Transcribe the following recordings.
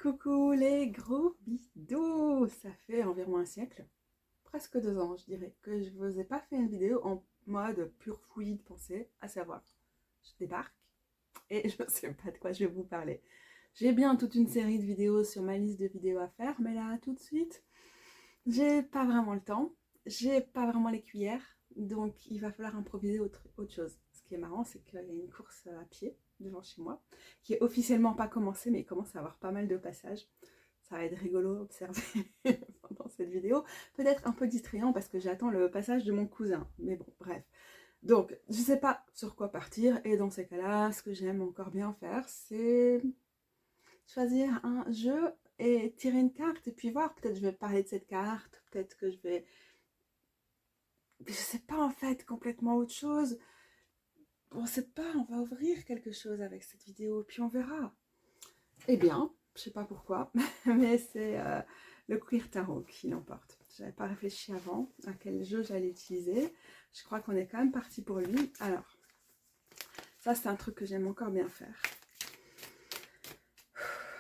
Coucou les gros bidoux. Ça fait environ un siècle, presque 2 ans je dirais, que je vous ai pas fait une vidéo en mode pure fouillis de pensée, à savoir, je débarque et je ne sais pas de quoi je vais vous parler. J'ai bien toute une série de vidéos sur ma liste de vidéos à faire, mais là tout de suite, j'ai pas vraiment le temps, j'ai pas vraiment les cuillères, donc il va falloir improviser autre chose. Ce qui est marrant, c'est qu'il y a une course à pied devant chez moi, qui est officiellement pas commencée, mais il commence à avoir pas mal de passages. Ça va être rigolo à observer pendant cette vidéo. Peut-être un peu distrayant parce que j'attends le passage de mon cousin. Mais bon, bref. Donc, je sais pas sur quoi partir. Et dans ces cas-là, ce que j'aime encore bien faire, c'est choisir un jeu et tirer une carte et puis voir. Peut-être je vais parler de cette carte. Peut-être que je vais... Je sais pas en fait, complètement autre chose. On sait pas, on va ouvrir quelque chose avec cette vidéo. Puis on verra. Eh bien, je sais pas pourquoi, mais c'est le Queer Tarot qui l'emporte. J'avais pas réfléchi avant à quel jeu j'allais utiliser. Je crois qu'on est quand même parti pour lui. Alors, ça c'est un truc que j'aime encore bien faire.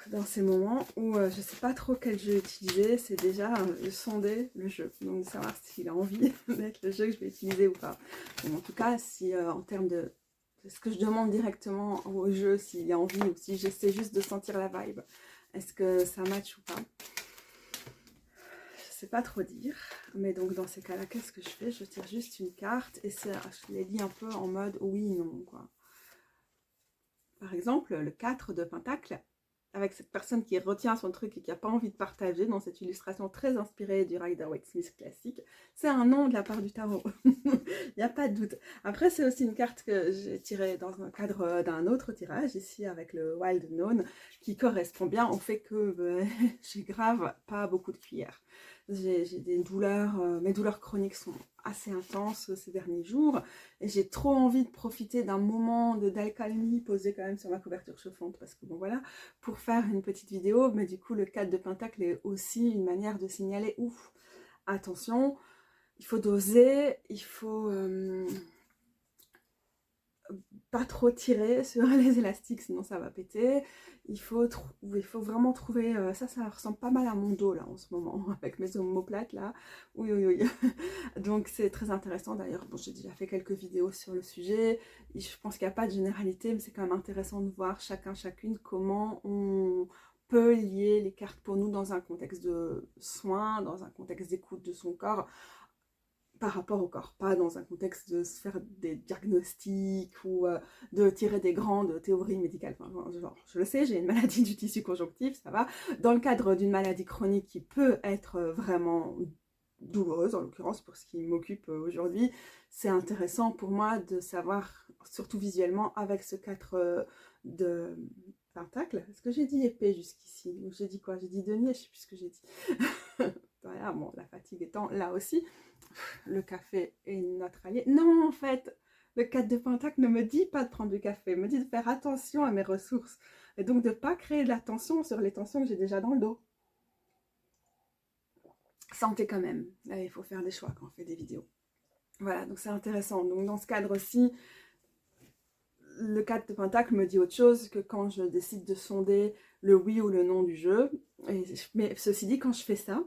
Dans ces moments où je sais pas trop quel jeu utiliser, c'est déjà sonder le jeu. Donc de savoir s'il a envie d'être le jeu que je vais utiliser ou pas. Bon, en tout cas, si en termes de ce que je demande directement au jeu, s'il a envie ou si j'essaie juste de sentir la vibe, est-ce que ça match ou pas? Je sais pas trop dire, mais donc dans ces cas-là, qu'est-ce que je fais? Je tire juste une carte et je les lis un peu en mode oui, non, quoi. Par exemple, le 4 de Pentacle, avec cette personne qui retient son truc et qui n'a pas envie de partager dans cette illustration très inspirée du Rider-Waite-Smith classique, c'est un non de la part du tarot. Il n'y a pas de doute. Après, c'est aussi une carte que j'ai tirée dans le cadre d'un autre tirage, ici avec le Wild Known, qui correspond bien au fait que j'ai grave pas beaucoup de cuillères. J'ai des douleurs, mes douleurs chroniques sont assez intenses ces derniers jours et j'ai trop envie de profiter d'un moment d'accalmie posé quand même sur ma couverture chauffante parce que bon voilà, pour faire une petite vidéo, mais du coup le 4 de Pentacle est aussi une manière de signaler ouf, attention, il faut doser, il faut pas trop tirer sur les élastiques sinon ça va péter, il faut vraiment trouver, ça ressemble pas mal à mon dos là en ce moment avec mes omoplates là, oui oui oui. Donc c'est très intéressant d'ailleurs, bon, j'ai déjà fait quelques vidéos sur le sujet, je pense qu'il n'y a pas de généralité mais c'est quand même intéressant de voir chacune comment on peut lier les cartes pour nous dans un contexte de soin, dans un contexte d'écoute de son corps par rapport au corps, pas dans un contexte de se faire des diagnostics ou de tirer des grandes théories médicales. Enfin, genre, je le sais, j'ai une maladie du tissu conjonctif, ça va. Dans le cadre d'une maladie chronique qui peut être vraiment douloureuse, en l'occurrence pour ce qui m'occupe aujourd'hui, c'est intéressant pour moi de savoir, surtout visuellement, avec ce 4 de pentacle. Est-ce que j'ai dit épée jusqu'ici? J'ai dit quoi? J'ai dit denier, je sais plus ce que j'ai dit. Voilà, bon, la fatigue étant là aussi, le café est notre allié. Non, en fait, le 4 de Pentacle ne me dit pas de prendre du café, me dit de faire attention à mes ressources et donc de ne pas créer de la tension sur les tensions que j'ai déjà dans le dos. Santé quand même, il faut faire des choix quand on fait des vidéos. Voilà, donc c'est intéressant. Donc dans ce cadre-ci, le 4 de Pentacle me dit autre chose que quand je décide de sonder le oui ou le non du jeu. Mais ceci dit, quand je fais ça,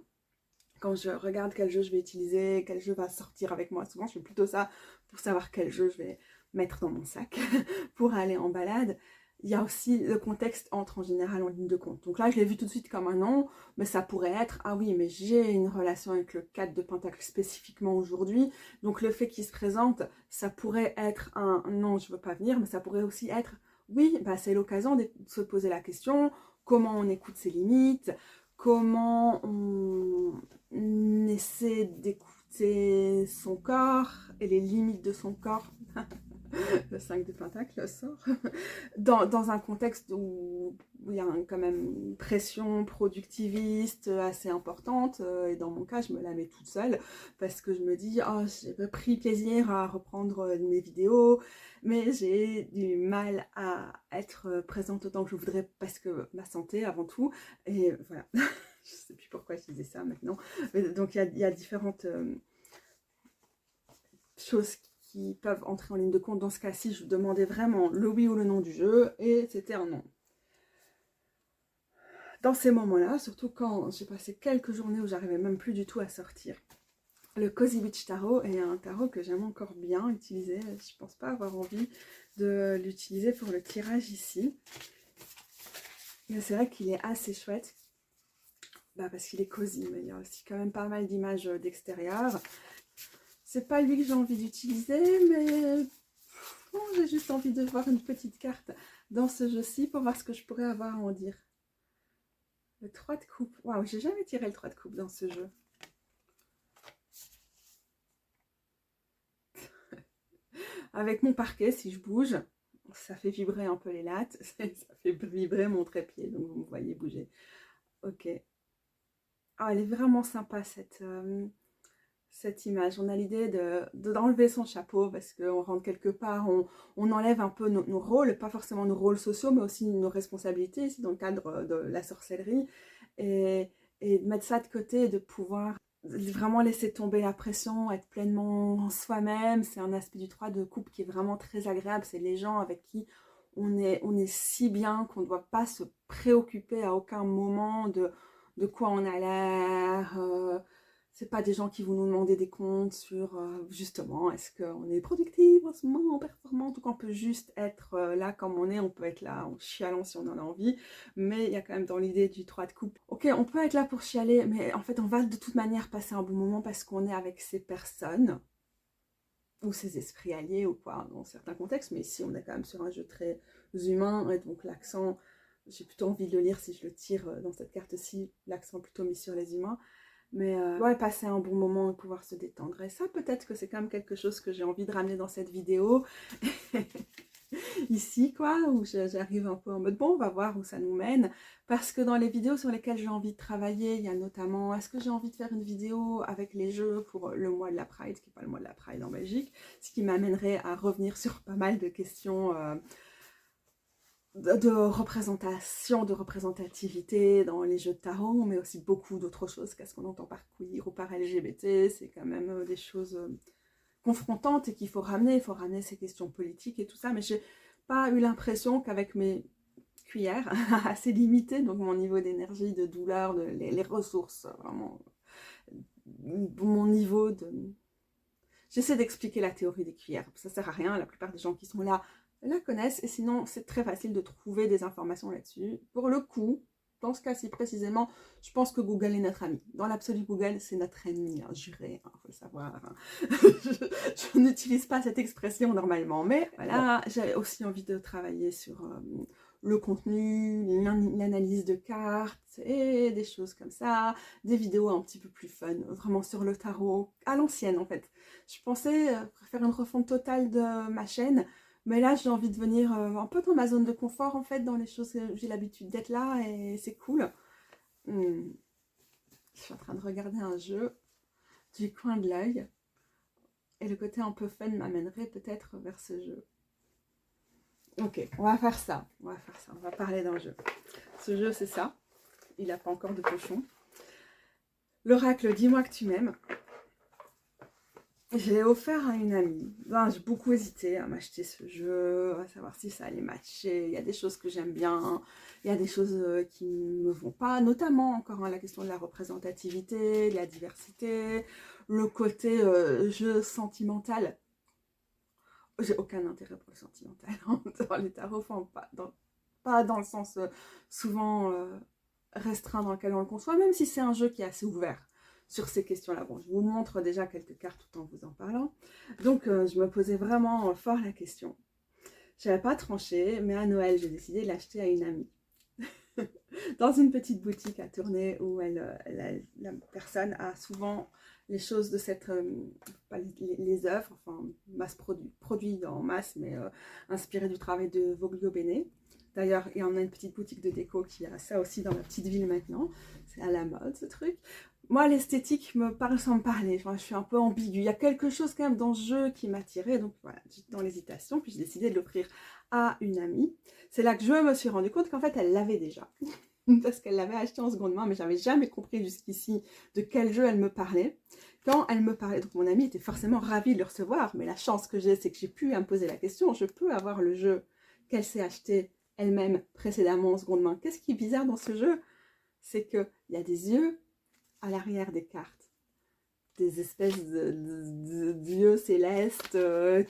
quand je regarde quel jeu je vais utiliser, quel jeu va sortir avec moi, souvent je fais plutôt ça pour savoir quel jeu je vais mettre dans mon sac pour aller en balade. Il y a aussi le contexte entre en général en ligne de compte. Donc là, je l'ai vu tout de suite comme un non, mais ça pourrait être, ah oui, mais j'ai une relation avec le 4 de Pentacle spécifiquement aujourd'hui. Donc le fait qu'il se présente, ça pourrait être un non, je veux pas venir, mais ça pourrait aussi être, oui, bah, c'est l'occasion de se poser la question, comment on écoute ses limites, comment on essaie d'écouter son corps et les limites de son corps. Le 5 de Pentacle sort. Dans un contexte où il y a quand même une pression productiviste assez importante. Et dans mon cas, je me la mets toute seule parce que je me dis, oh, j'ai pris plaisir à reprendre mes vidéos, mais j'ai du mal à être présente autant que je voudrais parce que ma santé avant tout. Et voilà. Je sais plus pourquoi je disais ça maintenant. Mais donc il y a différentes choses qui peuvent entrer en ligne de compte. Dans ce cas-ci, je demandais vraiment le oui ou le non du jeu et c'était un non. Dans ces moments-là, surtout quand j'ai passé quelques journées où j'arrivais même plus du tout à sortir. Le Cozy Beach Tarot est un tarot que j'aime encore bien utiliser. Je ne pense pas avoir envie de l'utiliser pour le tirage ici. Mais c'est vrai qu'il est assez chouette. Parce qu'il est cosy, mais il y a aussi quand même pas mal d'images d'extérieur. C'est pas lui que j'ai envie d'utiliser, mais bon, j'ai juste envie de voir une petite carte dans ce jeu-ci pour voir ce que je pourrais avoir à en dire. Le 3 de coupe. Waouh, j'ai jamais tiré le 3 de coupe dans ce jeu. Avec mon parquet, si je bouge, ça fait vibrer un peu les lattes, ça fait vibrer mon trépied, donc vous me voyez bouger. Ok. Ah, elle est vraiment sympa cette image. On a l'idée d'enlever son chapeau parce qu'on rentre quelque part, on enlève un peu nos rôles, pas forcément nos rôles sociaux, mais aussi nos responsabilités, ici dans le cadre de la sorcellerie, et de mettre ça de côté et de pouvoir vraiment laisser tomber la pression, être pleinement soi-même. C'est un aspect du 3 de coupe qui est vraiment très agréable. C'est les gens avec qui on est si bien qu'on ne doit pas se préoccuper à aucun moment de quoi on a l'air. C'est pas des gens qui vont nous demander des comptes sur justement est-ce qu'on est productif en ce moment, performant, tout qu'on peut juste être là comme on peut être là en chialant si on en a envie, mais il y a quand même dans l'idée du 3 de coupe. Ok, on peut être là pour chialer, mais en fait on va de toute manière passer un bon moment parce qu'on est avec ces personnes ou ces esprits alliés ou quoi dans certains contextes, mais ici on est quand même sur un jeu très humain et donc l'accent, j'ai plutôt envie de le lire si je le tire dans cette carte-ci, l'accent plutôt mis sur les humains. Mais ouais, passer un bon moment et pouvoir se détendre. Et ça, peut-être que c'est quand même quelque chose que j'ai envie de ramener dans cette vidéo. Ici, quoi, où j'arrive un peu en mode, bon, on va voir où ça nous mène. Parce que dans les vidéos sur lesquelles j'ai envie de travailler, il y a notamment, est-ce que j'ai envie de faire une vidéo avec les jeux pour le mois de la Pride, qui n'est pas le mois de la Pride en Belgique, ce qui m'amènerait à revenir sur pas mal de questions de représentation, de représentativité dans les jeux de tarot, mais aussi beaucoup d'autres choses. Qu'est-ce qu'on entend par queer ou par LGBT? C'est quand même des choses confrontantes et qu'il faut ramener. Il faut ramener ces questions politiques et tout ça. Mais j'ai pas eu l'impression qu'avec mes cuillères assez limitées, donc mon niveau d'énergie, de douleur, les ressources, vraiment, mon niveau de... J'essaie d'expliquer la théorie des cuillères. Ça sert à rien. La plupart des gens qui sont là la connaissent, et sinon c'est très facile de trouver des informations là-dessus. Pour le coup, dans ce cas-ci précisément, je pense que Google est notre ami. Dans l'absolu, Google, c'est notre ennemi, hein, juré, faut le savoir. Hein. je n'utilise pas cette expression normalement, mais voilà, j'avais aussi envie de travailler sur le contenu, l'analyse de cartes et des choses comme ça, des vidéos un petit peu plus fun, vraiment sur le tarot, à l'ancienne en fait. Je pensais faire une refonte totale de ma chaîne, mais là, j'ai envie de venir un peu dans ma zone de confort, en fait, dans les choses que j'ai l'habitude d'être là, et c'est cool. Je suis en train de regarder un jeu du coin de l'œil, et le côté un peu fun m'amènerait peut-être vers ce jeu. Ok, on va faire ça, on va parler d'un jeu. Ce jeu, c'est ça. Il n'a pas encore de cochon. L'oracle, dis-moi que tu m'aimes. Je l'ai offert à une amie. J'ai beaucoup hésité à m'acheter ce jeu, à savoir si ça allait matcher. Il y a des choses que j'aime bien, il y a des choses qui ne me vont pas, notamment encore la question de la représentativité, de la diversité, le côté jeu sentimental. J'ai aucun intérêt pour le sentimental dans les tarots, enfin, pas dans le sens souvent restreint dans lequel on le conçoit, même si c'est un jeu qui est assez ouvert sur ces questions-là. Bon, je vous montre déjà quelques cartes tout en vous en parlant. Donc, je me posais vraiment fort la question. Je n'avais pas tranché, mais à Noël, j'ai décidé de l'acheter à une amie. Dans une petite boutique à Tournai où la personne a souvent les choses de cette... les œuvres, enfin, produits en masse, mais inspirées du travail de Voglio Bene. D'ailleurs, il y en a une petite boutique de déco qui a ça aussi dans la petite ville maintenant. C'est à la mode, ce truc. Moi, l'esthétique me parle sans me parler. Enfin, je suis un peu ambiguë. Il y a quelque chose quand même dans ce jeu qui m'attirait. Donc voilà, j'étais dans l'hésitation. Puis j'ai décidé de l'offrir à une amie. C'est là que je me suis rendu compte qu'en fait, elle l'avait déjà. Parce qu'elle l'avait acheté en seconde main. Mais j'avais jamais compris jusqu'ici de quel jeu elle me parlait. Quand elle me parlait, donc mon amie était forcément ravie de le recevoir. Mais la chance que j'ai, c'est que j'ai pu me poser la question. Je peux avoir le jeu qu'elle s'est acheté elle-même précédemment en seconde main. Qu'est-ce qui est bizarre dans ce jeu? c'est qu'il y a des yeux à l'arrière des cartes. Des espèces d'yeux célestes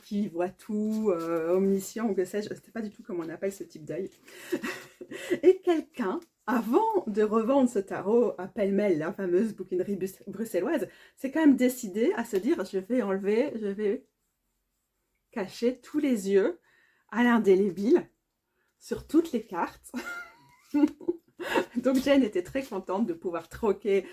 qui voient tout, omniscients ou que sais-je. Je ne sais pas du tout comment on appelle ce type d'œil. Et quelqu'un, avant de revendre ce tarot à pêle-mêle, la fameuse bouquinerie bruxelloise, s'est quand même décidé à se dire, je vais cacher tous les yeux à l'indélébile sur toutes les cartes. Donc Jen était très contente de pouvoir troquer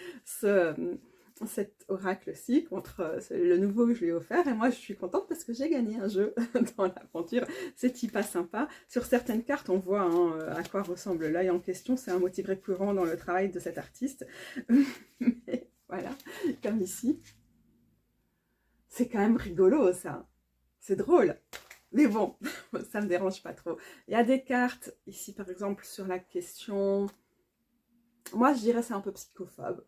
cet oracle-ci contre le nouveau que je lui ai offert. Et moi, je suis contente parce que j'ai gagné un jeu dans l'aventure. C'est hyper sympa. Sur certaines cartes, on voit à quoi ressemble l'œil en question. C'est un motif récurrent dans le travail de cet artiste. Mais voilà, comme ici. C'est quand même rigolo, ça. C'est drôle. Mais bon, ça ne me dérange pas trop. Il y a des cartes, ici par exemple, sur la question... Moi, je dirais c'est un peu psychophobe,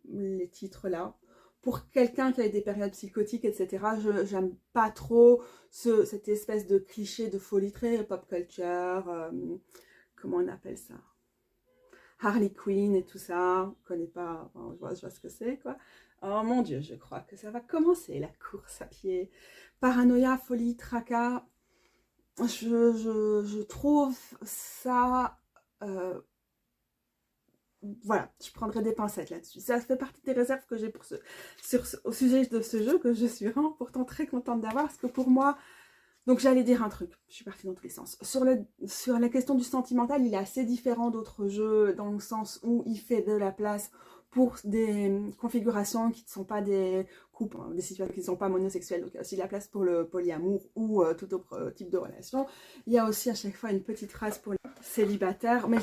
les titres là. Pour quelqu'un qui a des périodes psychotiques, etc., j'aime pas trop cette espèce de cliché de folie très pop culture. Comment on appelle ça? Harley Quinn et tout ça. Je connais pas, enfin, je vois ce que c'est, quoi. Oh mon Dieu, je crois que ça va commencer, la course à pied. Paranoïa, folie, tracas. Je trouve ça... voilà, je prendrai des pincettes là-dessus. Ça fait partie des réserves que j'ai au sujet de ce jeu, que je suis vraiment pourtant très contente d'avoir, parce que pour moi, donc j'allais dire un truc, je suis partie dans tous les sens. Sur la question du sentimental, il est assez différent d'autres jeux, dans le sens où il fait de la place pour des configurations qui ne sont pas des couples, hein, des situations qui ne sont pas monosexuelles, donc il y a aussi de la place pour le polyamour ou tout autre type de relation. Il y a aussi à chaque fois une petite phrase pour les célibataires, mais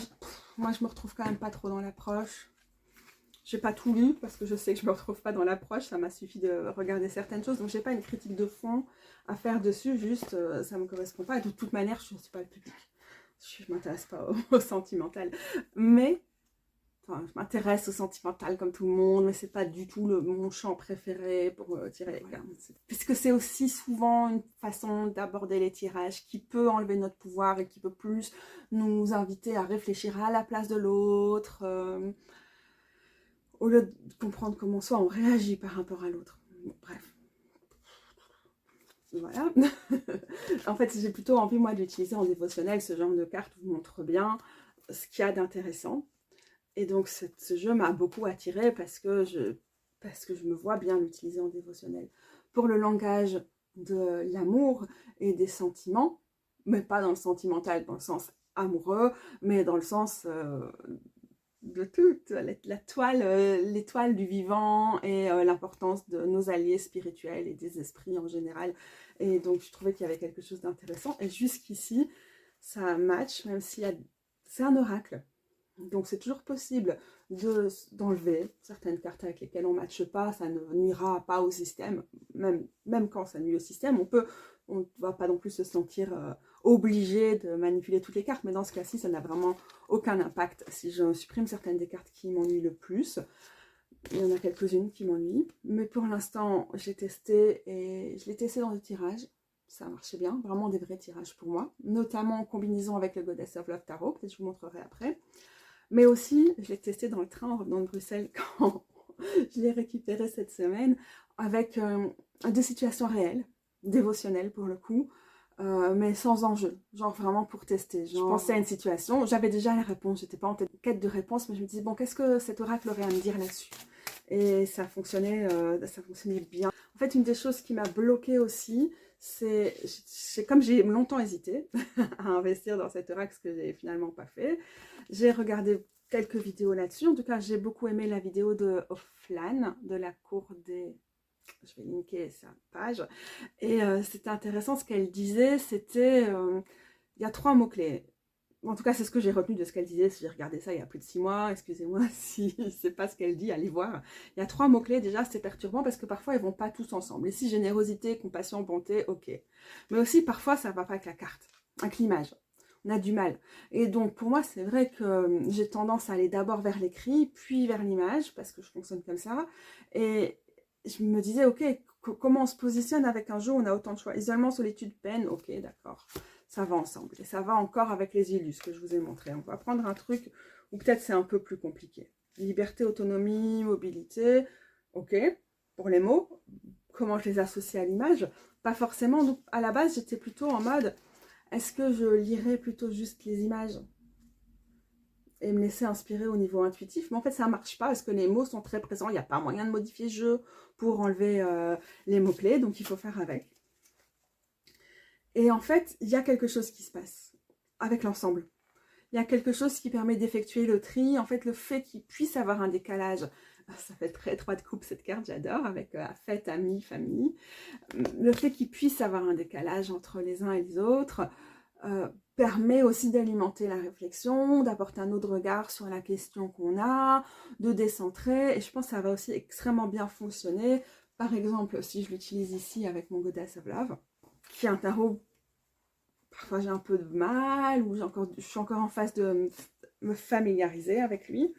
moi je me retrouve quand même pas trop dans l'approche. J'ai pas tout lu parce que je sais que je me retrouve pas dans l'approche, ça m'a suffi de regarder certaines choses, donc j'ai pas une critique de fond à faire dessus, juste ça me correspond pas, et de toute manière je ne suis pas le public, je m'intéresse pas au sentimental, mais enfin, je m'intéresse au sentimental comme tout le monde, mais c'est pas du tout mon champ préféré pour tirer les cartes. Puisque c'est aussi souvent une façon d'aborder les tirages qui peut enlever notre pouvoir et qui peut plus nous inviter à réfléchir à la place de l'autre, au lieu de comprendre comment soit on réagit par rapport à l'autre. Bon, bref. Voilà. En fait, j'ai plutôt envie, moi, d'utiliser en dévotionnel. Ce genre de carte vous montre bien ce qu'il y a d'intéressant. Et donc, ce jeu m'a beaucoup attirée parce que je me vois bien l'utiliser en dévotionnel. Pour le langage de l'amour et des sentiments, mais pas dans le sentimental, dans le sens amoureux, mais dans le sens de toute la toile, l'étoile du vivant et l'importance de nos alliés spirituels et des esprits en général. Et donc, je trouvais qu'il y avait quelque chose d'intéressant. Et jusqu'ici, ça match, même si c'est un oracle. Donc c'est toujours possible d'enlever certaines cartes avec lesquelles on ne matche pas, ça ne nuira pas au système, même quand ça nuit au système, on ne va pas non plus se sentir obligé de manipuler toutes les cartes, mais dans ce cas-ci, ça n'a vraiment aucun impact. Si je supprime certaines des cartes qui m'ennuient le plus, il y en a quelques-unes qui m'ennuient, mais pour l'instant, j'ai testé et je l'ai testé dans le tirage. Ça marchait bien, vraiment des vrais tirages pour moi, notamment en combinaison avec le Goddess of Love Tarot, peut-être je vous montrerai après. Mais aussi, je l'ai testé dans le train en revenant de Bruxelles quand je l'ai récupéré cette semaine avec des situations réelles, dévotionnelles pour le coup, mais sans enjeu, genre vraiment pour tester. Je pensais à une situation, j'avais déjà la réponse, j'étais pas en quête de réponse, mais je me disais, bon, qu'est-ce que cet oracle aurait à me dire là-dessus? Et ça fonctionnait bien. En fait, une des choses qui m'a bloquée aussi, c'est comme j'ai longtemps hésité à investir dans cet oracle, ce que j'ai finalement pas fait. J'ai regardé quelques vidéos là-dessus. En tout cas, j'ai beaucoup aimé la vidéo de Offlan, de la cour des... Je vais linker sa page. Et c'était intéressant, ce qu'elle disait, c'était... il y a 3 mots-clés. En tout cas, c'est ce que j'ai retenu de ce qu'elle disait. Si j'ai regardé ça il y a plus de 6 mois, excusez-moi si c'est pas ce qu'elle dit, allez voir. Il y a 3 mots-clés, déjà, c'est perturbant parce que parfois, ils vont pas tous ensemble. Ici, générosité, compassion, bonté, ok. Mais aussi, parfois, ça va pas avec la carte, avec l'image. On a du mal. Et donc, pour moi, c'est vrai que j'ai tendance à aller d'abord vers l'écrit, puis vers l'image, parce que je fonctionne comme ça. Et je me disais, ok, comment on se positionne avec un jeu où on a autant de choix? Isolement, solitude, peine, ok, d'accord. Ça va ensemble. Et ça va encore avec les illus que je vous ai montré. On va prendre un truc où peut-être c'est un peu plus compliqué. Liberté, autonomie, mobilité, ok, pour les mots. Comment je les associe à l'image? Pas forcément. Donc, à la base, j'étais plutôt en mode, est-ce que je lirais plutôt juste les images et me laisser inspirer au niveau intuitif? Mais en fait, ça ne marche pas parce que les mots sont très présents. Il n'y a pas moyen de modifier le jeu pour enlever les mots-clés, donc il faut faire avec. Et en fait, il y a quelque chose qui se passe avec l'ensemble. Il y a quelque chose qui permet d'effectuer le tri. En fait, le fait qu'il puisse avoir un décalage, ça fait très étroite coupe cette carte, j'adore, avec fête, amis, famille. Le fait qu'il puisse avoir un décalage entre les uns et les autres permet aussi d'alimenter la réflexion, d'apporter un autre regard sur la question qu'on a, de décentrer. Et je pense que ça va aussi extrêmement bien fonctionner. Par exemple, si je l'utilise ici avec mon Goddess of Love, qui est un tarot, parfois j'ai un peu de mal, ou je suis encore en phase de me familiariser avec lui.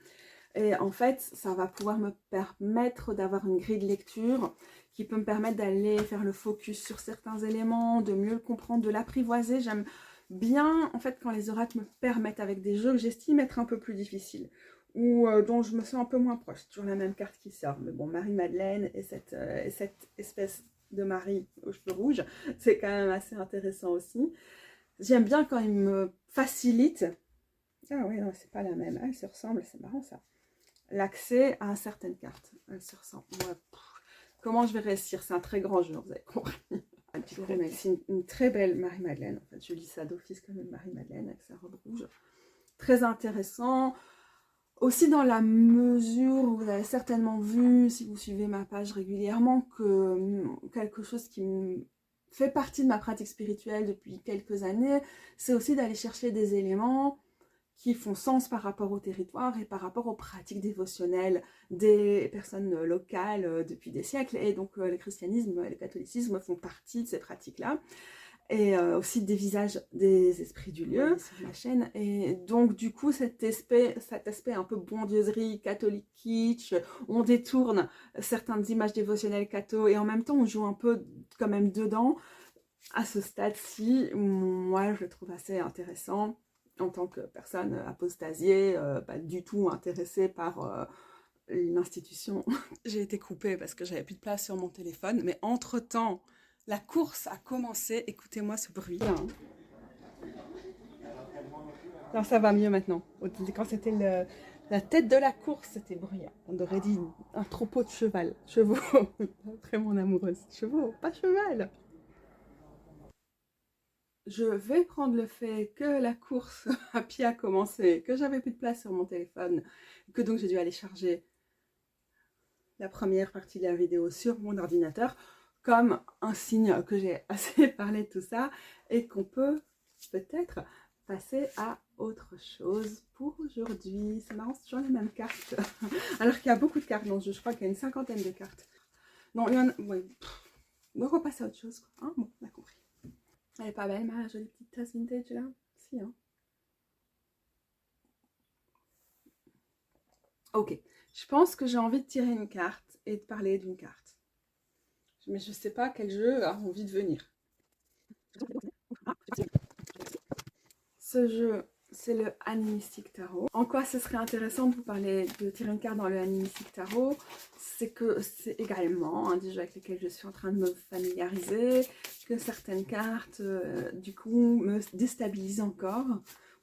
Et en fait, ça va pouvoir me permettre d'avoir une grille de lecture qui peut me permettre d'aller faire le focus sur certains éléments, de mieux le comprendre, de l'apprivoiser. J'aime bien, en fait, quand les oracles me permettent avec des jeux que j'estime être un peu plus difficiles ou dont je me sens un peu moins proche. C'est toujours la même carte qui sort. Mais bon, Marie-Madeleine et cette espèce de Marie aux cheveux rouges, c'est quand même assez intéressant aussi. J'aime bien quand il me facilite. Ah oui, non, c'est pas la même. Ah, elle se ressemble, c'est marrant ça. L'accès à certaines cartes. Elles se ressemblent. Ouais. Comment je vais réussir? C'est un très grand jeu, vous avez compris. C'est une très belle Marie-Madeleine. En fait, je lis ça d'office comme une Marie-Madeleine avec sa robe rouge. Très intéressant. Aussi dans la mesure où vous avez certainement vu, si vous suivez ma page régulièrement, que quelque chose qui fait partie de ma pratique spirituelle depuis quelques années, c'est aussi d'aller chercher des éléments qui font sens par rapport au territoire et par rapport aux pratiques dévotionnelles des personnes locales depuis des siècles. Et donc le christianisme et le catholicisme font partie de ces pratiques-là. Et aussi des visages des esprits du lieu sur ma chaîne. Et donc du coup cet aspect un peu bondieuserie, catholique kitsch, on détourne certaines images dévotionnelles catho et en même temps on joue un peu quand même dedans. À ce stade-ci, moi je le trouve assez intéressant en tant que personne apostasiée, pas du tout intéressée par l'institution. J'ai été coupée parce que j'avais plus de place sur mon téléphone, mais entre-temps, la course a commencé. Écoutez-moi ce bruit. Non, ça va mieux maintenant. Quand c'était la tête de la course, c'était bruyant. On aurait dit un troupeau de chevaux. Très mon amoureuse. Chevaux, pas cheval. Je vais prendre le fait que la course à pied a commencé, que j'avais plus de place sur mon téléphone, que donc j'ai dû aller charger la première partie de la vidéo sur mon ordinateur, comme un signe que j'ai assez parlé de tout ça et qu'on peut peut-être passer à autre chose pour aujourd'hui. C'est marrant, c'est toujours les mêmes cartes. Alors qu'il y a beaucoup de cartes dans ce jeu, je crois qu'il y a une cinquantaine de cartes. Non, il y en a... Oui. On va repasser à autre chose, quoi. Hein, bon, on a compris. Elle est pas belle, ma jolie petite tasse vintage là? Si, hein. Ok, je pense que j'ai envie de tirer une carte et de parler d'une carte. Mais je sais pas quel jeu a envie de venir. Ce jeu, c'est le Animistic Tarot. En quoi ce serait intéressant de vous parler de tirer une carte dans le Animistic Tarot? C'est que c'est également un des jeux avec lesquels je suis en train de me familiariser, que certaines cartes, du coup, me déstabilisent encore.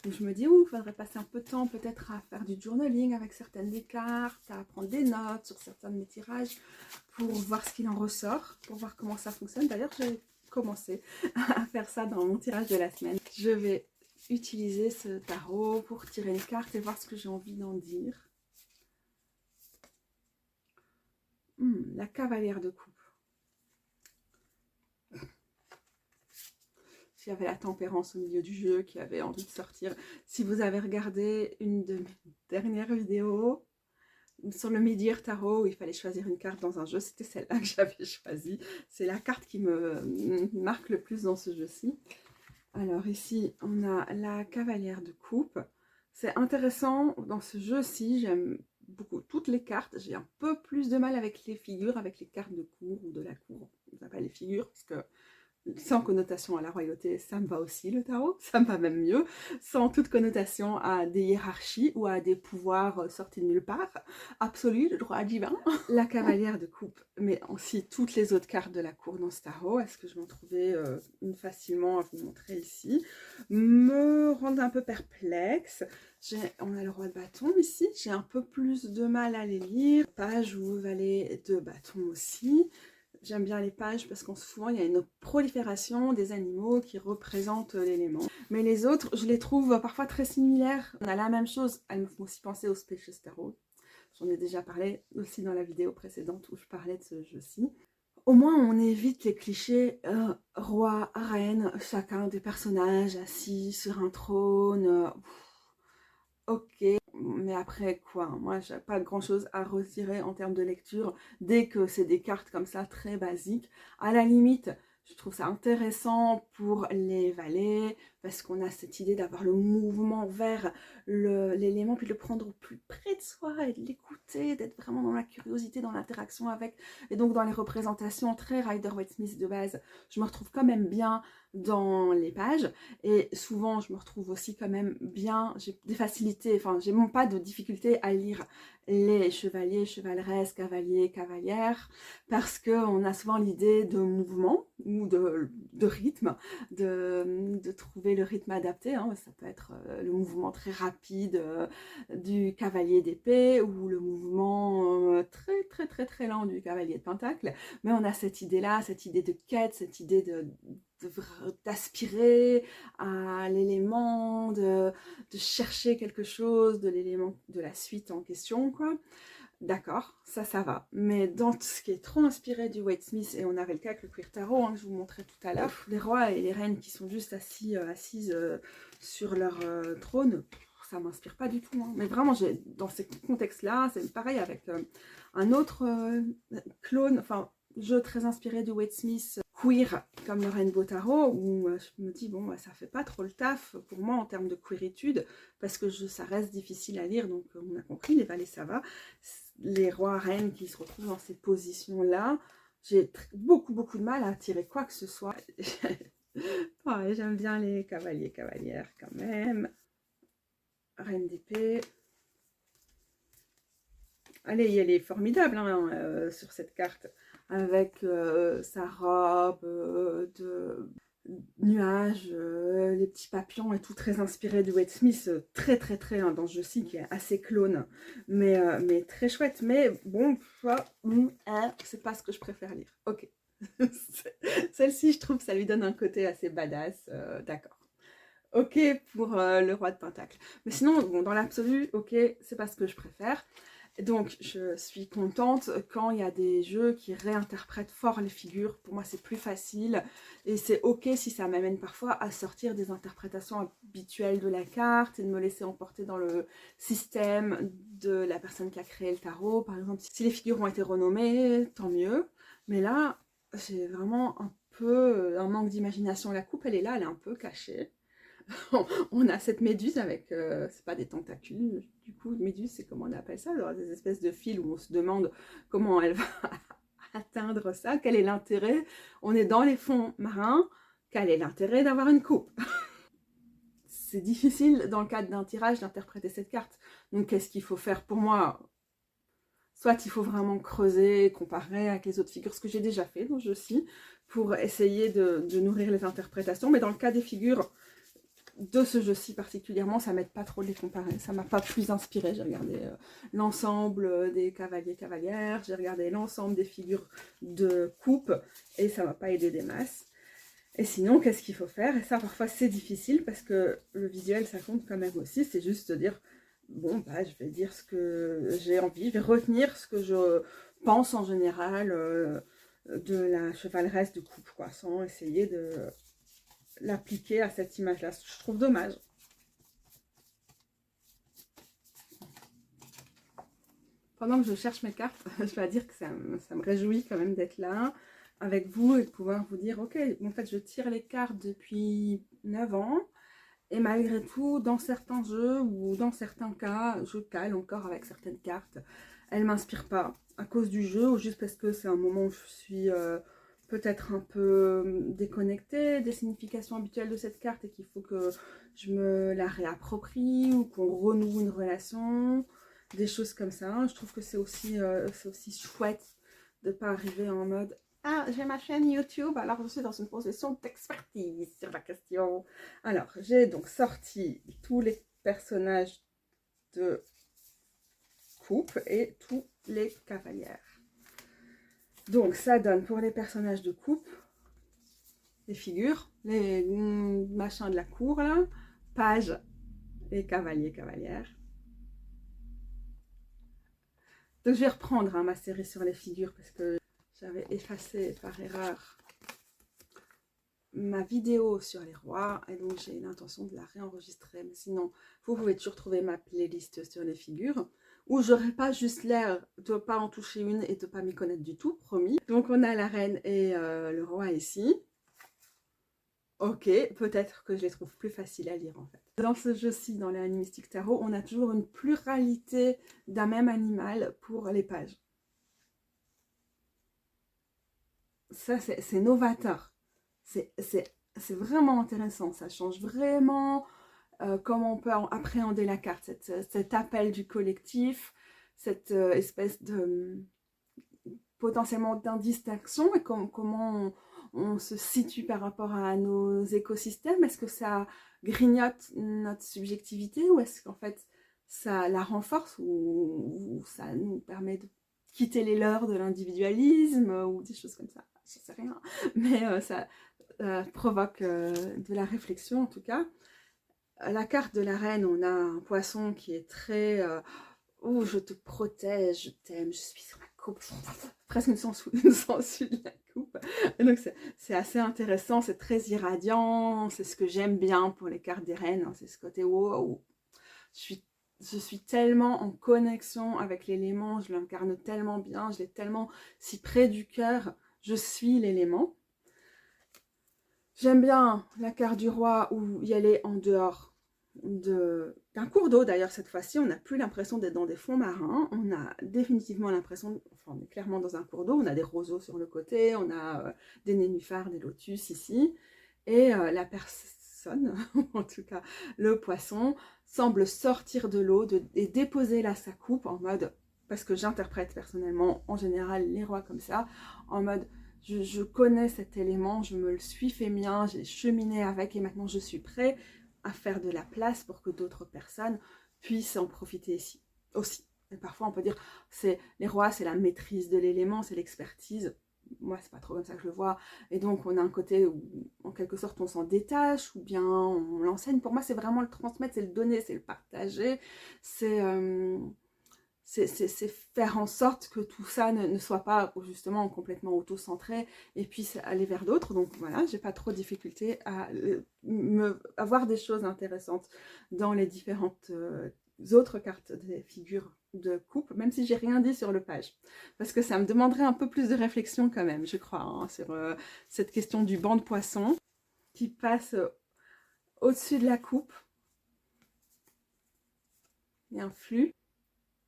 Donc je me dis, il faudrait passer un peu de temps peut-être à faire du journaling avec certaines des cartes, à prendre des notes sur certains de mes tirages pour voir ce qu'il en ressort, pour voir comment ça fonctionne. D'ailleurs, j'ai commencé à faire ça dans mon tirage de la semaine. Je vais utiliser ce tarot pour tirer une carte et voir ce que j'ai envie d'en dire. La cavalière de coupe. Il y avait la tempérance au milieu du jeu qui avait envie de sortir. Si vous avez regardé une de mes dernières vidéos sur le Midi Tarot où il fallait choisir une carte dans un jeu, c'était celle-là que j'avais choisie. C'est la carte qui me marque le plus dans ce jeu-ci. Alors ici, on a la cavalière de coupe. C'est intéressant dans ce jeu-ci, j'aime beaucoup toutes les cartes. J'ai un peu plus de mal avec les figures, avec les cartes de cour ou de la cour. On appelle les figures parce que sans connotation à la royauté, ça me va aussi le tarot, ça me va même mieux, sans toute connotation à des hiérarchies ou à des pouvoirs sortis de nulle part, absolu, le droit divin. La cavalière de coupe, mais aussi toutes les autres cartes de la cour dans ce tarot, est-ce que je m'en trouvais une facilement à vous montrer ici, me rendent un peu perplexe. On a le roi de bâton ici, j'ai un peu plus de mal à les lire, page ou valet de bâton aussi. J'aime bien les pages parce qu'en souvent il y a une prolifération des animaux qui représentent l'élément. Mais les autres, je les trouve parfois très similaires. On a la même chose, elles me font aussi penser au Spacious Tarot. J'en ai déjà parlé aussi dans la vidéo précédente où je parlais de ce jeu-ci. Au moins on évite les clichés roi, reine, chacun des personnages assis sur un trône. Ok, mais après quoi, moi j'ai pas grand chose à retirer en termes de lecture dès que c'est des cartes comme ça très basiques. À la limite, je trouve ça intéressant pour les valets parce qu'on a cette idée d'avoir le mouvement vers l'élément puis de le prendre au plus près de soi et de l'écouter, d'être vraiment dans la curiosité, dans l'interaction avec. Et donc dans les représentations très Rider-Waite-Smith de base, je me retrouve quand même bien dans les pages et souvent je me retrouve aussi quand même bien, j'ai des facilités, enfin j'ai même pas de difficulté à lire les chevaliers, chevaleresses, cavaliers, cavalières parce qu'on a souvent l'idée de mouvement ou de rythme, de trouver le rythme adapté, hein. Ça peut être le mouvement très rapide du cavalier d'épée ou le mouvement très lent du cavalier de pentacle, mais on a cette idée là, cette idée de quête, cette idée d'aspirer à l'élément, de chercher quelque chose de l'élément de la suite en question, quoi. D'accord, ça va. Mais dans ce qui est trop inspiré du Waite-Smith, et on avait le cas avec le Queer Tarot, hein, que je vous montrais tout à l'heure, les rois et les reines qui sont juste assises sur leur trône, ça m'inspire pas du tout. Hein. Mais vraiment, dans ces contextes-là, c'est pareil avec un autre clone, enfin, jeu très inspiré du Waite-Smith, queer, comme le Rainbow Tarot, où je me dis, bon, ça fait pas trop le taf pour moi en termes de queeritude, parce que ça reste difficile à lire, donc on a compris, les valets ça va. Les rois, reines qui se retrouvent dans ces positions-là, j'ai beaucoup de mal à tirer quoi que ce soit. Pareil, j'aime bien les cavaliers, cavalières quand même. Reine d'épée. Allez, elle est formidable hein, sur cette carte, avec sa robe de nuages, les petits papillons et tout, très inspiré de Waite-Smith, très hein, dans ce jeu-ci qui est assez clone, mais très chouette. Mais bon, c'est pas ce que je préfère lire. Ok. Celle-ci, je trouve que ça lui donne un côté assez badass, d'accord. Ok pour le roi de Pentacle. Mais sinon, bon, dans l'absolu, ok, c'est pas ce que je préfère. Donc, je suis contente quand il y a des jeux qui réinterprètent fort les figures. Pour moi, c'est plus facile. Et c'est ok si ça m'amène parfois à sortir des interprétations habituelles de la carte et de me laisser emporter dans le système de la personne qui a créé le tarot. Par exemple, si les figures ont été renommées, tant mieux. Mais là, j'ai vraiment un peu un manque d'imagination. La coupe, elle est là, elle est un peu cachée. On a cette méduse avec, c'est pas des tentacules, du coup, méduse, c'est comment on appelle ça, alors, des espèces de fils où on se demande comment elle va atteindre ça, quel est l'intérêt. On est dans les fonds marins, quel est l'intérêt d'avoir une coupe? C'est difficile, dans le cadre d'un tirage, d'interpréter cette carte. Donc, qu'est-ce qu'il faut faire pour moi? Soit il faut vraiment creuser, comparer avec les autres figures, ce que j'ai déjà fait dans ce jeu-ci, pour essayer de nourrir les interprétations. Mais dans le cas des figures de ce jeu-ci particulièrement, ça m'aide pas trop de les comparer, ça m'a pas plus inspiré. J'ai regardé l'ensemble des cavaliers cavalières, j'ai regardé l'ensemble des figures de coupe et ça m'a pas aidé des masses. Et sinon, qu'est-ce qu'il faut faire? Et ça, parfois, c'est difficile parce que le visuel, ça compte quand même aussi. C'est juste de dire, bon, bah, je vais dire ce que j'ai envie, je vais retenir ce que je pense en général de la chevaleresse de coupe, quoi, sans essayer de l'appliquer à cette image-là. Je trouve dommage. Pendant que je cherche mes cartes, je dois dire que ça me réjouit quand même d'être là avec vous et de pouvoir vous dire, ok, en fait, je tire les cartes depuis 9 ans et malgré tout, dans certains jeux ou dans certains cas, je cale encore avec certaines cartes. Elles ne m'inspirent pas à cause du jeu ou juste parce que c'est un moment où je suis peut-être un peu déconnectée des significations habituelles de cette carte et qu'il faut que je me la réapproprie ou qu'on renoue une relation, des choses comme ça. Je trouve que c'est aussi chouette de ne pas arriver en mode ah, j'ai ma chaîne YouTube, alors je suis dans une position d'expertise sur la question. Alors, j'ai donc sorti tous les personnages de coupe et tous les cavalières. Donc, ça donne pour les personnages de coupe, les figures, les machins de la cour, là, pages et cavaliers, cavalières. Donc, je vais reprendre ma série sur les figures parce que j'avais effacé par erreur ma vidéo sur les rois et donc j'ai l'intention de la réenregistrer. Mais sinon, vous pouvez toujours trouver ma playlist sur les figures où j'aurai pas juste l'air de pas en toucher une et de pas m'y connaître du tout, promis. Donc on a la reine et le roi ici. Ok, peut-être que je les trouve plus faciles à lire en fait. Dans ce jeu-ci, dans les Animistic Tarot, on a toujours une pluralité d'un même animal pour les pages. Ça, c'est novateur. C'est vraiment intéressant. Ça change vraiment comment on peut appréhender la carte. Cet appel du collectif, cette espèce de potentiellement d'indistinction et comment on se situe par rapport à nos écosystèmes. Est-ce que ça grignote notre subjectivité ou est-ce qu'en fait ça la renforce ou ça nous permet de quitter les leurs de l'individualisme ou des choses comme ça, je sais rien, mais ça provoque de la réflexion en tout cas. La carte de la reine, on a un poisson qui est très oh, je te protège, je t'aime, je suis sur la coupe, presque une sensu de la coupe. Et donc c'est assez intéressant, c'est très irradiant, c'est ce que j'aime bien pour les cartes des reines, hein, c'est ce côté wow, je suis tellement en connexion avec l'élément, je l'incarne tellement bien, je l'ai tellement si près du cœur, je suis l'élément. J'aime bien la carte du roi où y aller en dehors d'un cours d'eau. D'ailleurs, cette fois-ci, on n'a plus l'impression d'être dans des fonds marins. On a définitivement l'impression, enfin, on est clairement dans un cours d'eau. On a des roseaux sur le côté, on a des nénuphars, des lotus ici. Et la personne, en tout cas le poisson, semble sortir de l'eau et déposer là sa coupe en mode, parce que j'interprète personnellement en général les rois comme ça, en mode je connais cet élément, je me le suis fait mien, j'ai cheminé avec et maintenant je suis prêt à faire de la place pour que d'autres personnes puissent en profiter ici aussi. Et parfois on peut dire c'est les rois, c'est la maîtrise de l'élément, c'est l'expertise. Moi c'est pas trop comme ça que je le vois. Et donc on a un côté où en quelque sorte on s'en détache ou bien on l'enseigne. Pour moi c'est vraiment le transmettre, c'est le donner, c'est le partager, c'est faire en sorte que tout ça ne soit pas justement complètement auto-centré et puisse aller vers d'autres. Donc voilà, j'ai pas trop de difficulté à avoir des choses intéressantes dans les différentes autres cartes des figures de coupe, même si j'ai rien dit sur le page. Parce que ça me demanderait un peu plus de réflexion quand même, je crois, hein, sur cette question du banc de poisson qui passe au-dessus de la coupe. Il y a un flux.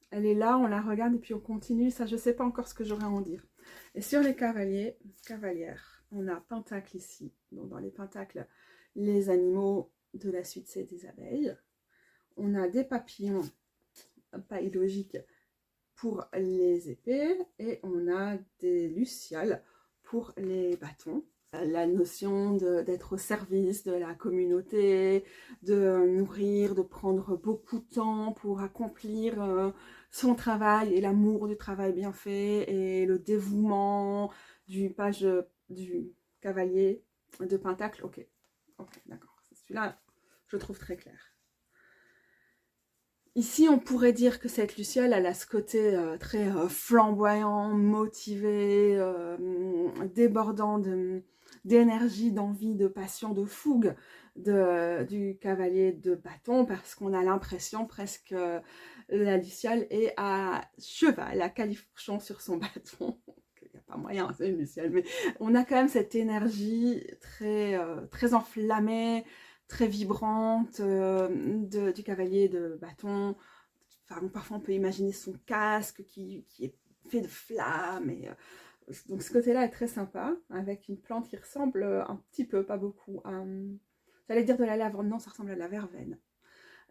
Elle est là, on la regarde et puis on continue. Ça, je ne sais pas encore ce que j'aurais à en dire. Et sur les cavaliers, cavalières, on a pentacle ici. Donc dans les pentacles, les animaux de la suite, c'est des abeilles. On a des papillons, pas illogique, pour les épées. Et on a des lucioles pour les bâtons. La notion d'être au service de la communauté, de nourrir, de prendre beaucoup de temps pour accomplir son travail et l'amour du travail bien fait et le dévouement du page du cavalier de Pentacle. Ok, d'accord. Celui-là, je trouve très clair. Ici, on pourrait dire que cette luciole, elle a ce côté très flamboyant, motivé, débordant d'énergie, d'envie, de passion, de fougue du cavalier de bâton, parce qu'on a l'impression presque la luciole est à cheval, à califourchon sur son bâton. Il n'y a pas moyen, c'est une luciole, mais on a quand même cette énergie très enflammée, très vibrante du cavalier de bâton. Enfin, parfois on peut imaginer son casque qui est fait de flammes et Donc ce côté-là est très sympa, avec une plante qui ressemble un petit peu, pas beaucoup, à... J'allais dire de la lavande, non, ça ressemble à de la verveine.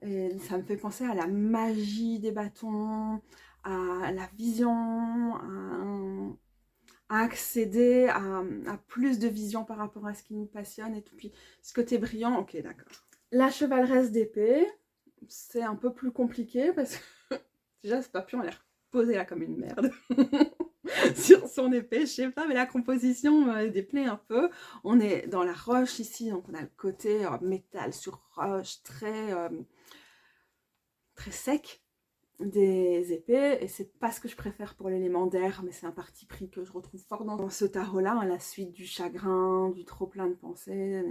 Et ça me fait penser à la magie des bâtons, à la vision, à accéder à plus de vision par rapport à ce qui nous passionne et tout. Puis ce côté brillant, ok, d'accord. La chevaleresse d'épée, c'est un peu plus compliqué parce que déjà ce papillon a l'air posé là comme une merde sur son épée, je sais pas, mais la composition me déplaît un peu. On est dans la roche ici, donc on a le côté métal sur roche très sec des épées, et c'est pas ce que je préfère pour l'élément d'air, mais c'est un parti pris que je retrouve fort dans ce tarot-là, hein, la suite du chagrin, du trop plein de pensées,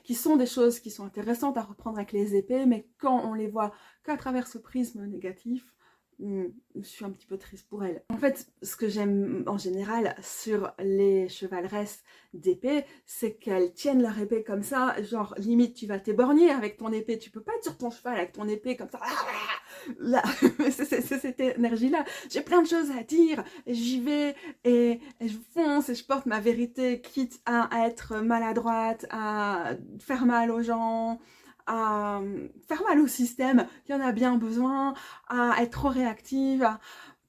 qui sont des choses qui sont intéressantes à reprendre avec les épées, mais quand on les voit qu'à travers ce prisme négatif, je suis un petit peu triste pour elle. En fait, ce que j'aime en général sur les chevaleresses d'épée, c'est qu'elles tiennent leur épée comme ça, genre limite tu vas t'éborgner avec ton épée, tu peux pas être sur ton cheval avec ton épée comme ça, là, c'est cette énergie-là. J'ai plein de choses à dire, j'y vais et je fonce et je porte ma vérité, quitte à être maladroite, à faire mal aux gens, à faire mal au système qui en a bien besoin, à être trop réactive,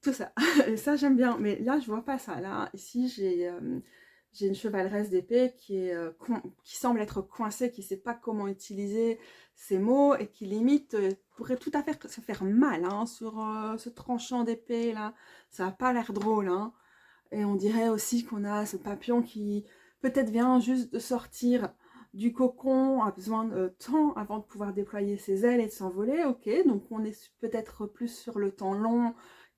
tout ça. Et ça, j'aime bien. Mais là, je vois pas ça. Là, ici, j'ai une chevaleresse d'épée qui semble être coincée, qui sait pas comment utiliser ses mots et qui limite pourrait tout à fait se faire mal hein, sur ce tranchant d'épée là. Ça a pas l'air drôle. Hein. Et on dirait aussi qu'on a ce papillon qui peut-être vient juste de sortir du cocon, a besoin de temps avant de pouvoir déployer ses ailes et de s'envoler. Ok, donc on est peut-être plus sur le temps long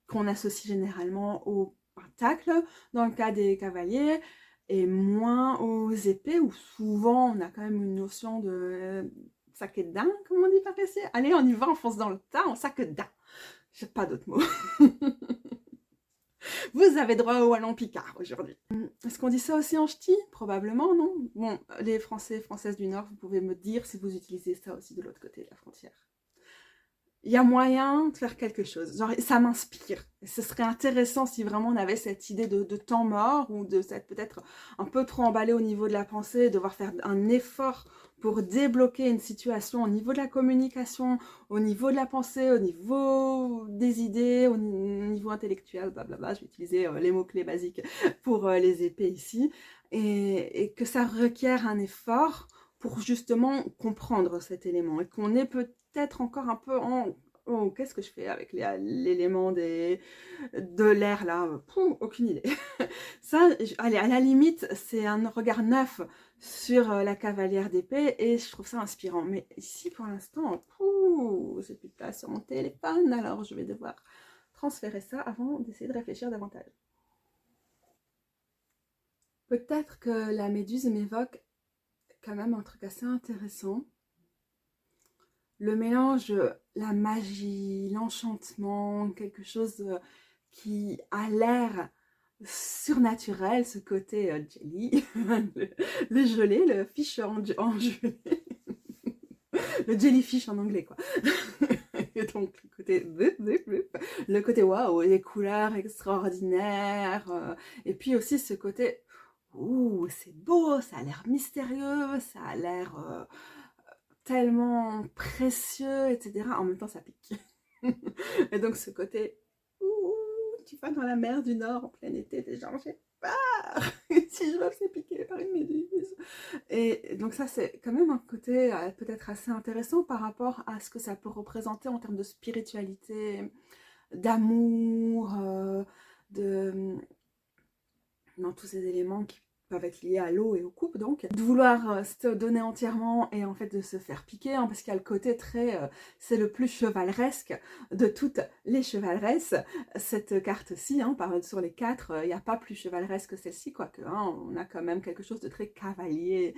qu'on associe généralement au pentacle dans le cas des cavaliers et moins aux épées où souvent on a quand même une notion de sac et dedans, comme on dit par ici. Allez, on y va, on fonce dans le tas, on sac dedans. J'ai pas d'autres mots. Vous avez droit au wallon picard aujourd'hui. Est-ce qu'on dit ça aussi en ch'ti? Probablement, non? Bon, les Français et Françaises du Nord, vous pouvez me dire si vous utilisez ça aussi de l'autre côté de la frontière. Il y a moyen de faire quelque chose. Genre, ça m'inspire. Ce serait intéressant si vraiment on avait cette idée de temps mort ou de s'être peut-être un peu trop emballé au niveau de la pensée, devoir faire un effort pour débloquer une situation au niveau de la communication, au niveau de la pensée, au niveau des idées, au niveau intellectuel, blablabla. Je vais utiliser les mots-clés basiques pour les épées ici. Et que ça requiert un effort pour justement comprendre cet élément et qu'on est peut-être encore un peu en oh, qu'est-ce que je fais avec l'élément de l'air là, aucune idée. Ça, allez, à la limite, c'est un regard neuf sur la cavalière d'épée et je trouve ça inspirant. Mais ici, pour l'instant, j'ai plus de place sur mon téléphone, alors je vais devoir transférer ça avant d'essayer de réfléchir davantage. Peut-être que la méduse m'évoque quand même un truc assez intéressant. Le mélange, la magie, l'enchantement, quelque chose qui a l'air surnaturel, ce côté jelly, le gelé, le fish en gelé, le jellyfish en anglais quoi. Et donc le côté waouh, les couleurs extraordinaires, et puis aussi ce côté ouh, c'est beau, ça a l'air mystérieux, ça a l'air tellement précieux, etc. En même temps, ça pique. Et donc, ce côté, ouh, tu vas dans la mer du Nord en plein été, des gens, j'ai peur si je me fais piquer par une méduse. Et donc, ça, c'est quand même un côté peut-être assez intéressant par rapport à ce que ça peut représenter en termes de spiritualité, d'amour, dans tous ces éléments qui peuvent être liés à l'eau et aux coupes donc, de vouloir se donner entièrement et en fait de se faire piquer, hein, parce qu'il y a le côté très, c'est le plus chevaleresque de toutes les chevaleresses, cette carte-ci, hein, sur les 4, il n'y a pas plus chevaleresque que celle-ci, quoique, hein, on a quand même quelque chose de très cavalier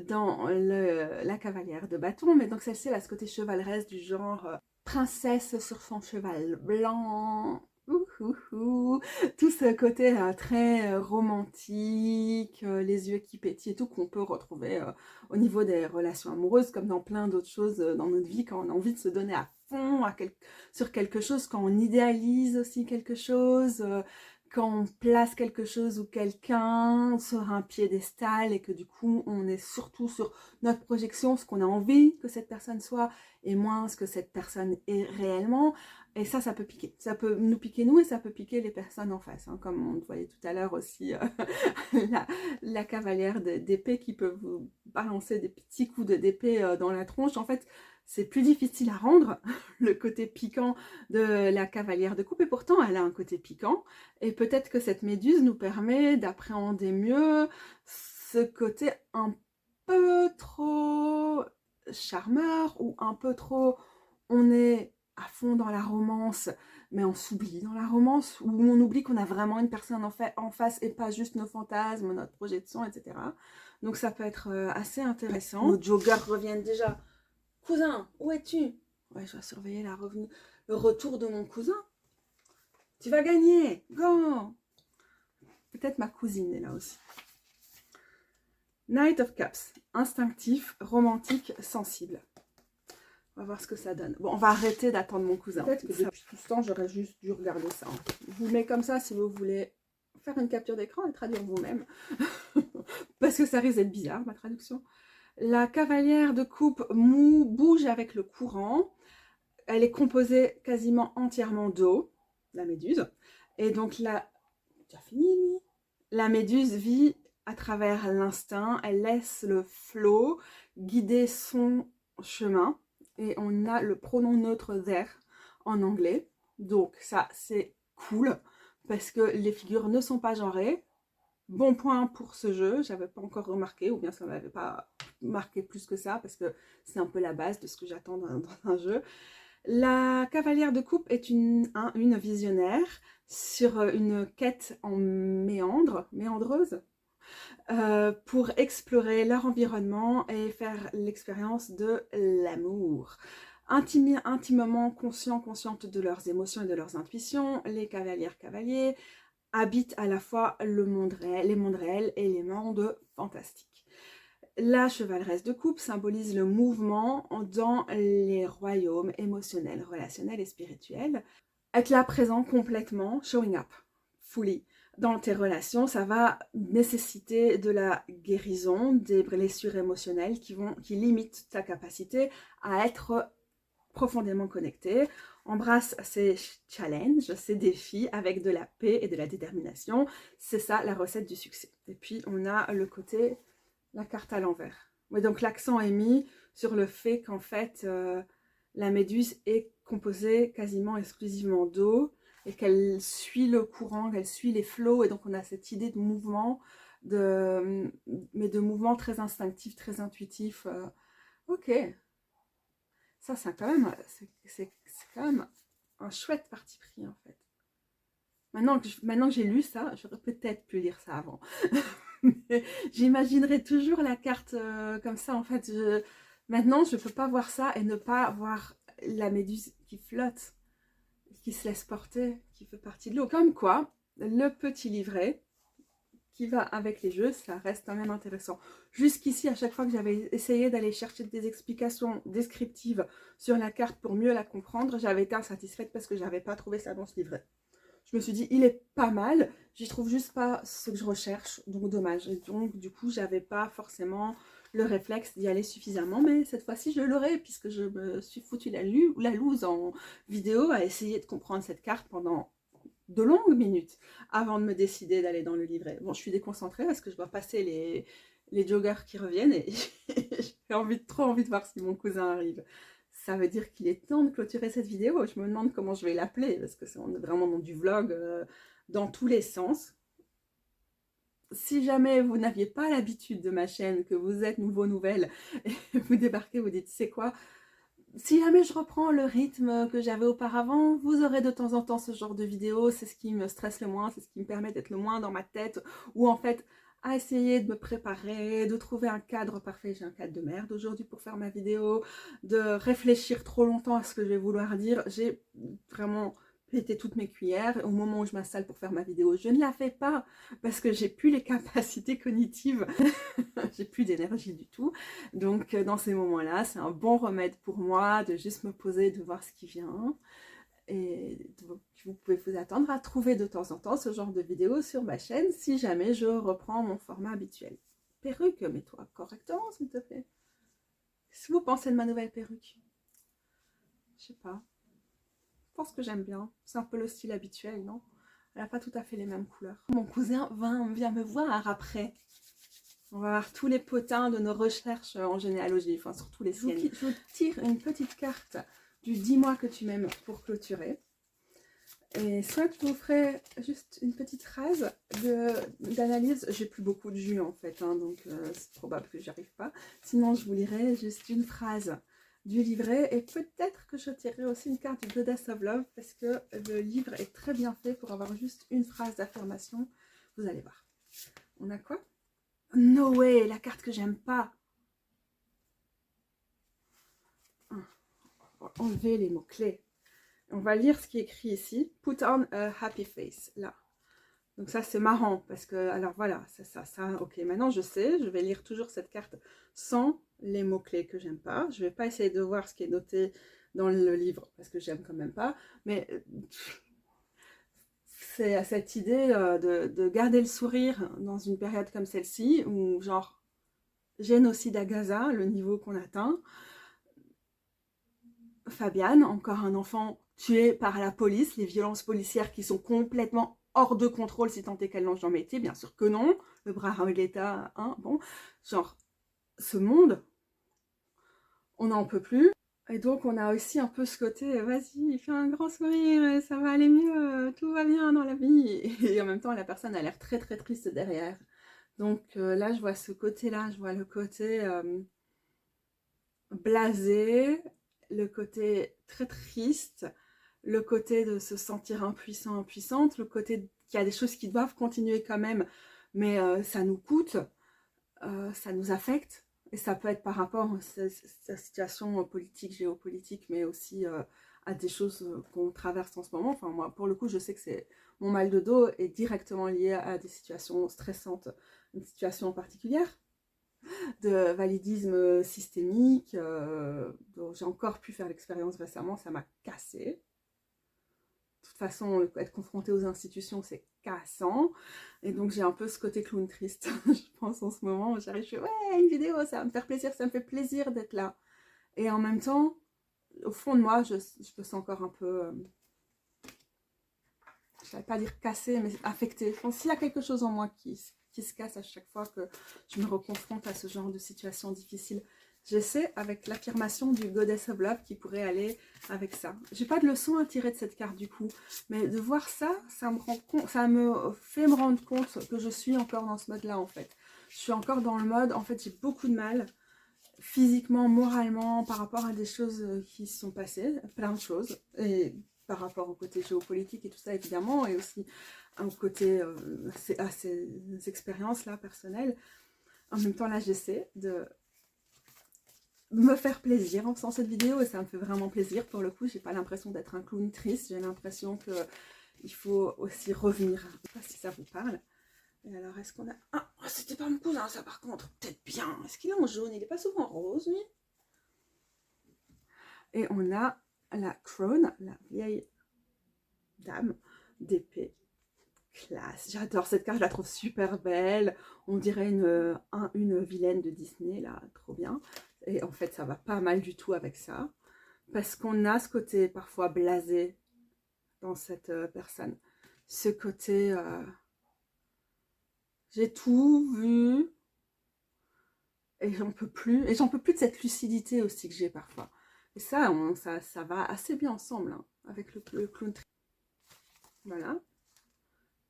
dans la cavalière de bâton, mais donc celle-ci elle a ce côté chevaleresque du genre princesse sur son cheval blanc, tout ce côté très romantique, les yeux qui pétillent et tout, qu'on peut retrouver au niveau des relations amoureuses, comme dans plein d'autres choses dans notre vie, quand on a envie de se donner à fond sur quelque chose, quand on idéalise aussi quelque chose, quand on place quelque chose ou quelqu'un sur un piédestal et que du coup on est surtout sur notre projection, ce qu'on a envie que cette personne soit et moins ce que cette personne est réellement. Et ça peut piquer. Ça peut nous piquer nous et ça peut piquer les personnes en face. Hein, comme on voyait tout à l'heure aussi la cavalière d'épée qui peut vous balancer des petits coups d'épée dans la tronche. En fait, c'est plus difficile à rendre, le côté piquant de la cavalière de coupe, et pourtant elle a un côté piquant, et peut-être que cette méduse nous permet d'appréhender mieux ce côté un peu trop charmeur, ou un peu trop, on est à fond dans la romance, mais on s'oublie dans la romance, ou on oublie qu'on a vraiment une personne en face, et pas juste nos fantasmes, notre projection, etc. Donc ça peut être assez intéressant. Nos joggers reviennent déjà. Cousin, où es-tu? Ouais, je dois surveiller le retour de mon cousin. Tu vas gagner, go! Peut-être ma cousine est là aussi. Knight of Cups, instinctif, romantique, sensible. On va voir ce que ça donne. Bon, on va arrêter d'attendre mon cousin. Peut-être que depuis tout ce temps, j'aurais juste dû regarder ça. Je vous le mets comme ça si vous voulez faire une capture d'écran et traduire vous-même. Parce que ça risque d'être bizarre, ma traduction. La cavalière de coupe bouge avec le courant. Elle est composée quasiment entièrement d'eau, la méduse. Et donc, tu as fini, lui? La méduse vit à travers l'instinct. Elle laisse le flot guider son chemin. Et on a le pronom neutre there en anglais. Donc, ça, c'est cool. Parce que les figures ne sont pas genrées. Bon point pour ce jeu, j'avais pas encore remarqué, ou bien ça m'avait pas marqué plus que ça, parce que c'est un peu la base de ce que j'attends dans un jeu. La cavalière de coupe est une visionnaire sur une quête en méandreuse, pour explorer leur environnement et faire l'expérience de l'amour. Intimement consciente de leurs émotions et de leurs intuitions, les cavaliers habitent à la fois les mondes réels et les mondes fantastiques. La chevaleresse de coupe symbolise le mouvement dans les royaumes émotionnels, relationnels et spirituels. Être là présent complètement, showing up, fully. Dans tes relations, ça va nécessiter de la guérison des blessures émotionnelles qui limitent ta capacité à être profondément connecté. Embrasse ces challenges, ces défis avec de la paix et de la détermination. C'est ça la recette du succès. Et puis on a le côté, la carte à l'envers. Ouais, donc l'accent est mis sur le fait qu'en fait la méduse est composée quasiment exclusivement d'eau et qu'elle suit le courant, qu'elle suit les flots, et donc on a cette idée de mouvement, mais de mouvement très instinctif, très intuitif. Ok. Ça, c'est quand même un chouette parti pris, en fait. Maintenant que j'ai lu ça, j'aurais peut-être pu lire ça avant. J'imaginerais toujours la carte comme ça, en fait. Maintenant, je ne peux pas voir ça et ne pas voir la méduse qui flotte, qui se laisse porter, qui fait partie de l'eau. Comme quoi, le petit livret qui va avec les jeux, ça reste quand même intéressant. Jusqu'ici, à chaque fois que j'avais essayé d'aller chercher des explications descriptives sur la carte pour mieux la comprendre, j'avais été insatisfaite parce que je n'avais pas trouvé ça dans ce livret. Je me suis dit, il est pas mal, j'y trouve juste pas ce que je recherche, donc dommage. Et donc, du coup, j'avais pas forcément le réflexe d'y aller suffisamment, mais cette fois-ci, je l'aurai, puisque je me suis foutu la loose en vidéo à essayer de comprendre cette carte pendant de longues minutes avant de me décider d'aller dans le livret. Bon, je suis déconcentrée parce que je dois passer les joggers qui reviennent et j'ai trop envie de voir si mon cousin arrive. Ça veut dire qu'il est temps de clôturer cette vidéo. Je me demande comment je vais l'appeler parce que c'est vraiment dans du vlog dans tous les sens. Si jamais vous n'aviez pas l'habitude de ma chaîne, que vous êtes nouveau nouvelle et vous débarquez, vous dites c'est quoi? Si jamais je reprends le rythme que j'avais auparavant, vous aurez de temps en temps ce genre de vidéo. C'est ce qui me stresse le moins, c'est ce qui me permet d'être le moins dans ma tête, ou en fait à essayer de me préparer, de trouver un cadre parfait. J'ai un cadre de merde aujourd'hui pour faire ma vidéo, de réfléchir trop longtemps à ce que je vais vouloir dire. J'ai vraiment pété toutes mes cuillères. Au moment où je m'installe pour faire ma vidéo, je ne la fais pas parce que j'ai plus les capacités cognitives, j'ai plus d'énergie du tout. Donc dans ces moments-là, c'est un bon remède pour moi de juste me poser, de voir ce qui vient. Et donc, vous pouvez vous attendre à trouver de temps en temps ce genre de vidéos sur ma chaîne si jamais je reprends mon format habituel. Perruque, mets-toi correctement s'il te plaît. Qu'est-ce que vous pensez de ma nouvelle perruque? Je sais pas. Je pense que j'aime bien. C'est un peu le style habituel, non? Elle n'a pas tout à fait les mêmes couleurs. Mon cousin vient me voir après. On va voir tous les potins de nos recherches en généalogie, enfin surtout les siennes. Je vous tire une petite carte du dis-moi que tu m'aimes pour clôturer. Et soit je vous ferai juste une petite phrase d'analyse. J'ai plus beaucoup de jus en fait, hein, donc c'est probable que j'y arrive pas. Sinon je vous lirai juste une phrase du livret et peut-être que je tirerai aussi une carte du Goddess of Love parce que le livre est très bien fait pour avoir juste une phrase d'affirmation. Vous allez voir. On a quoi? No way, la carte que j'aime pas. On va enlever les mots-clés. On va lire ce qui est écrit ici. Put on a happy face, là. Donc ça, c'est marrant, parce que, alors voilà, c'est ça, ok, maintenant je sais, je vais lire toujours cette carte sans les mots-clés que j'aime pas. Je vais pas essayer de voir ce qui est noté dans le livre, parce que j'aime quand même pas, mais c'est cette idée de garder le sourire dans une période comme celle-ci, où genre, génocide à Gaza, le niveau qu'on atteint, Fabiane, encore un enfant tué par la police, les violences policières qui sont complètement hors de contrôle si tant est qu'elles n'ont jamais été, bien sûr que non, le bras armé de l'État, hein, bon, genre, ce monde, on n'en peut plus, et donc on a aussi un peu ce côté, vas-y, fais un grand sourire, ça va aller mieux, tout va bien dans la vie, et en même temps la personne a l'air très très triste derrière, donc là je vois ce côté-là, je vois le côté blasé, le côté très triste, le côté de se sentir impuissant, impuissante, le côté qu'il y a des choses qui doivent continuer quand même, mais ça nous coûte, ça nous affecte, et ça peut être par rapport à cette situation politique, géopolitique, mais aussi à des choses qu'on traverse en ce moment. Enfin, moi, pour le coup, je sais que c'est mon mal de dos est directement lié à des situations stressantes, une situation particulière de validisme systémique, dont j'ai encore pu faire l'expérience récemment, ça m'a cassé. De toute façon, être confronté aux institutions, c'est cassant. Et donc, j'ai un peu ce côté clown triste, je pense, en ce moment, où j'arrive, je fais, ouais, une vidéo, ça va me faire plaisir, ça me fait plaisir d'être là. Et en même temps, au fond de moi, je me sens encore un peu, je ne vais pas dire cassée, mais affectée. Donc, s'il y a quelque chose en moi qui se casse à chaque fois que je me reconfronte à ce genre de situation difficile, j'essaie avec l'affirmation du Goddess of Love qui pourrait aller avec ça. J'ai pas de leçon à tirer de cette carte du coup, mais de voir ça, ça me fait me rendre compte que je suis encore dans ce mode-là en fait. Je suis encore dans le mode, en fait j'ai beaucoup de mal, physiquement, moralement, par rapport à des choses qui se sont passées, plein de choses, et par rapport au côté géopolitique et tout ça évidemment, et aussi au côté à ces expériences-là personnelles. En même temps, là, j'essaie de me faire plaisir en faisant cette vidéo, et ça me fait vraiment plaisir. Pour le coup, j'ai pas l'impression d'être un clown triste, j'ai l'impression qu'il faut aussi revenir. Je sais pas si ça vous parle. Et alors, est-ce qu'on a... Ah, c'était pas mon cousin, ça, par contre. Peut-être bien. Est-ce qu'il est en jaune? Il est pas souvent rose, lui. Et on a la crone, la vieille dame d'épée. Classe. J'adore cette carte, je la trouve super belle. On dirait une vilaine de Disney, là. Trop bien. Et en fait, ça va pas mal du tout avec ça. Parce qu'on a ce côté parfois blasé dans cette personne. Ce côté... j'ai tout vu et j'en peux plus. Et j'en peux plus de cette lucidité aussi que j'ai parfois. Et ça, ça va assez bien ensemble hein, avec le clown. Voilà.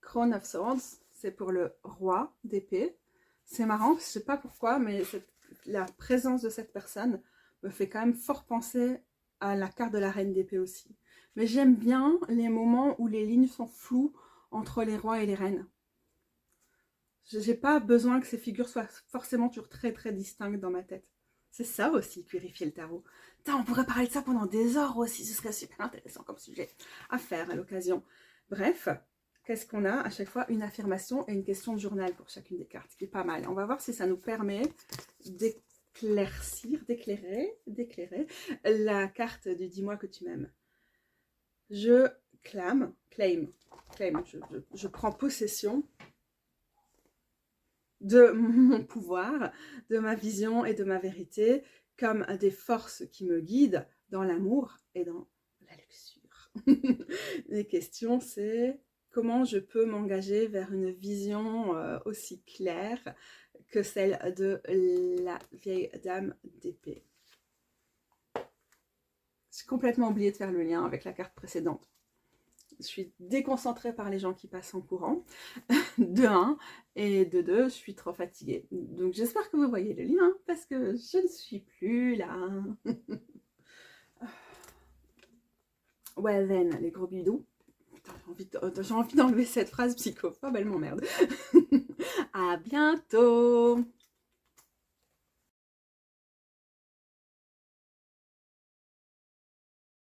Crown of Swords, c'est pour le roi d'épée. C'est marrant, je sais pas pourquoi, mais la présence de cette personne me fait quand même fort penser à la carte de la reine d'épée aussi. Mais j'aime bien les moments où les lignes sont floues entre les rois et les reines. J'ai pas besoin que ces figures soient forcément toujours très très distinctes dans ma tête. C'est ça aussi, purifier le tarot. Putain, on pourrait parler de ça pendant des heures aussi, ce serait super intéressant comme sujet à faire à l'occasion. Bref, qu'est-ce qu'on a? À chaque fois, une affirmation et une question de journal pour chacune des cartes, qui est pas mal. On va voir si ça nous permet d'éclairer la carte du dis-moi que tu m'aimes. je claim, je prends possession de mon pouvoir, de ma vision et de ma vérité comme des forces qui me guident dans l'amour et dans la luxure. Les questions, c'est comment je peux m'engager vers une vision aussi claire que celle de la vieille dame d'épée. J'ai complètement oublié de faire le lien avec la carte précédente. Je suis déconcentrée par les gens qui passent en courant, de 1, et de 2, je suis trop fatiguée. Donc j'espère que vous voyez le lien, parce que je ne suis plus là. Well then, les gros bidous. J'ai envie d'enlever cette phrase psychophobe, elle m'emmerde. À bientôt.